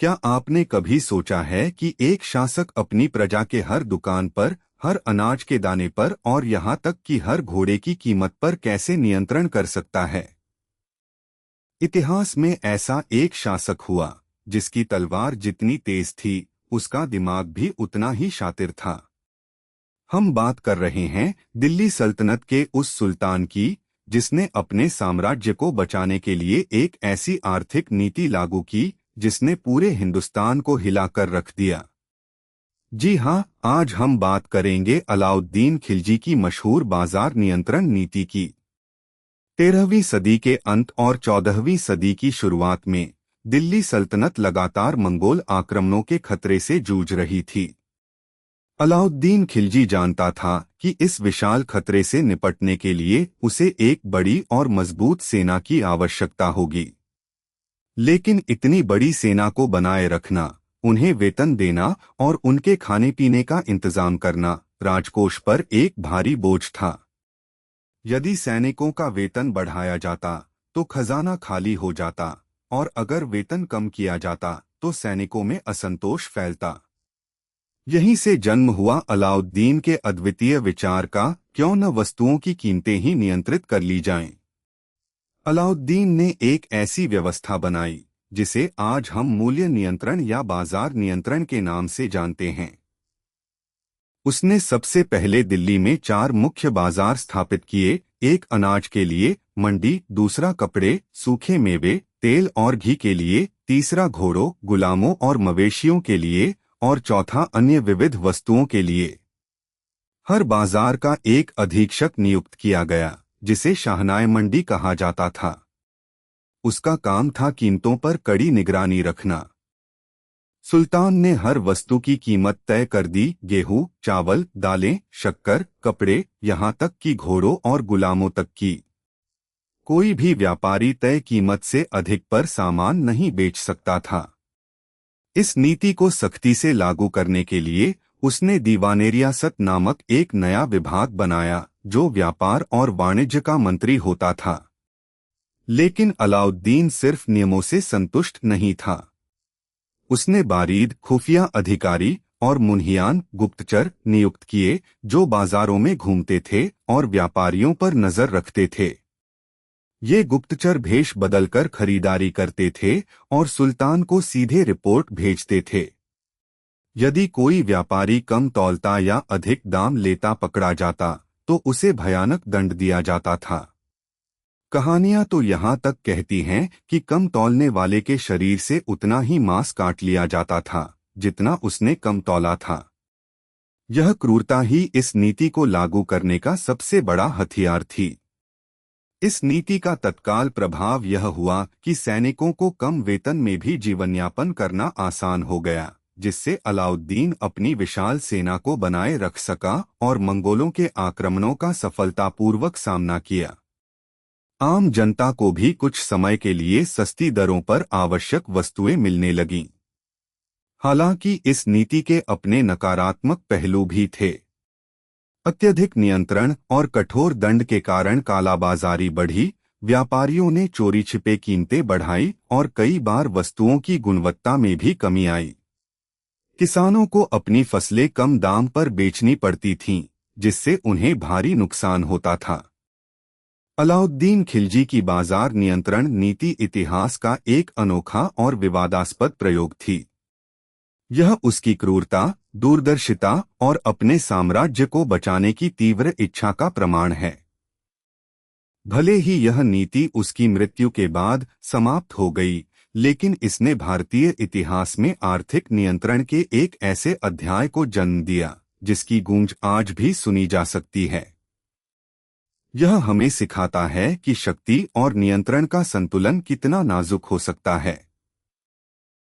क्या आपने कभी सोचा है कि एक शासक अपनी प्रजा के हर दुकान पर, हर अनाज के दाने पर और यहाँ तक कि हर घोड़े की कीमत पर कैसे नियंत्रण कर सकता है? इतिहास में ऐसा एक शासक हुआ जिसकी तलवार जितनी तेज थी, उसका दिमाग भी उतना ही शातिर था। हम बात कर रहे हैं दिल्ली सल्तनत के उस सुल्तान की जिसने अपने साम्राज्य को बचाने के लिए एक ऐसी आर्थिक नीति लागू की जिसने पूरे हिंदुस्तान को हिलाकर रख दिया। जी हाँ, आज हम बात करेंगे अलाउद्दीन खिलजी की मशहूर बाजार नियंत्रण नीति की। 13वीं सदी के अंत और 14वीं सदी की शुरुआत में दिल्ली सल्तनत लगातार मंगोल आक्रमणों के खतरे से जूझ रही थी। अलाउद्दीन खिलजी जानता था कि इस विशाल खतरे से निपटने के लिए उसे एक बड़ी और मजबूत सेना की आवश्यकता होगी। लेकिन इतनी बड़ी सेना को बनाए रखना, उन्हें वेतन देना और उनके खाने पीने का इंतजाम करना राजकोष पर एक भारी बोझ था। यदि सैनिकों का वेतन बढ़ाया जाता तो खजाना खाली हो जाता, और अगर वेतन कम किया जाता तो सैनिकों में असंतोष फैलता। यहीं से जन्म हुआ अलाउद्दीन के अद्वितीय विचार का, क्यों न वस्तुओं की कीमतें ही नियंत्रित कर ली जाएं। अलाउद्दीन ने एक ऐसी व्यवस्था बनाई जिसे आज हम मूल्य नियंत्रण या बाजार नियंत्रण के नाम से जानते हैं। उसने सबसे पहले दिल्ली में 4 मुख्य बाजार स्थापित किए, एक अनाज के लिए मंडी, दूसरा कपड़े, सूखे मेवे, तेल और घी के लिए, तीसरा घोड़ों, गुलामों और मवेशियों के लिए और चौथा अन्य विविध वस्तुओं के लिए। हर बाजार का एक अधीक्षक नियुक्त किया गया जिसे शाहनाए मंडी कहा जाता था। उसका काम था कीमतों पर कड़ी निगरानी रखना। सुल्तान ने हर वस्तु की कीमत तय कर दी, गेहूं, चावल, दालें, शक्कर, कपड़े, यहाँ तक कि घोड़ों और गुलामों तक की। कोई भी व्यापारी तय कीमत से अधिक पर सामान नहीं बेच सकता था। इस नीति को सख्ती से लागू करने के लिए उसने दीवाने रियासत नामक एक नया विभाग बनाया जो व्यापार और वाणिज्य का मंत्री होता था। लेकिन अलाउद्दीन सिर्फ नियमों से संतुष्ट नहीं था। उसने बारीद, खुफिया अधिकारी और मुन्हियान, गुप्तचर नियुक्त किए जो बाजारों में घूमते थे और व्यापारियों पर नजर रखते थे। ये गुप्तचर भेष बदलकर खरीदारी करते थे और सुल्तान को सीधे रिपोर्ट भेजते थे। यदि कोई व्यापारी कम तौलता या अधिक दाम लेता पकड़ा जाता तो उसे भयानक दंड दिया जाता था। कहानियां तो यहाँ तक कहती हैं कि कम तौलने वाले के शरीर से उतना ही मांस काट लिया जाता था जितना उसने कम तौला था। यह क्रूरता ही इस नीति को लागू करने का सबसे बड़ा हथियार थी। इस नीति का तत्काल प्रभाव यह हुआ कि सैनिकों को कम वेतन में भी जीवनयापन करना आसान हो गया, जिससे अलाउद्दीन अपनी विशाल सेना को बनाए रख सका और मंगोलों के आक्रमणों का सफलतापूर्वक सामना किया। आम जनता को भी कुछ समय के लिए सस्ती दरों पर आवश्यक वस्तुएं मिलने लगीं। हालांकि इस नीति के अपने नकारात्मक पहलू भी थे। अत्यधिक नियंत्रण और कठोर दंड के कारण कालाबाजारी बढ़ी, व्यापारियों ने चोरी छिपे कीमतें बढ़ाई और कई बार वस्तुओं की गुणवत्ता में भी कमी आई। किसानों को अपनी फसलें कम दाम पर बेचनी पड़ती थीं, जिससे उन्हें भारी नुकसान होता था। अलाउद्दीन खिलजी की बाजार नियंत्रण नीति इतिहास का एक अनोखा और विवादास्पद प्रयोग थी। यह उसकी क्रूरता, दूरदर्शिता और अपने साम्राज्य को बचाने की तीव्र इच्छा का प्रमाण है। भले ही यह नीति उसकी मृत्यु के बाद समाप्त हो गई, लेकिन इसने भारतीय इतिहास में आर्थिक नियंत्रण के एक ऐसे अध्याय को जन्म दिया जिसकी गूंज आज भी सुनी जा सकती है। यह हमें सिखाता है कि शक्ति और नियंत्रण का संतुलन कितना नाजुक हो सकता है।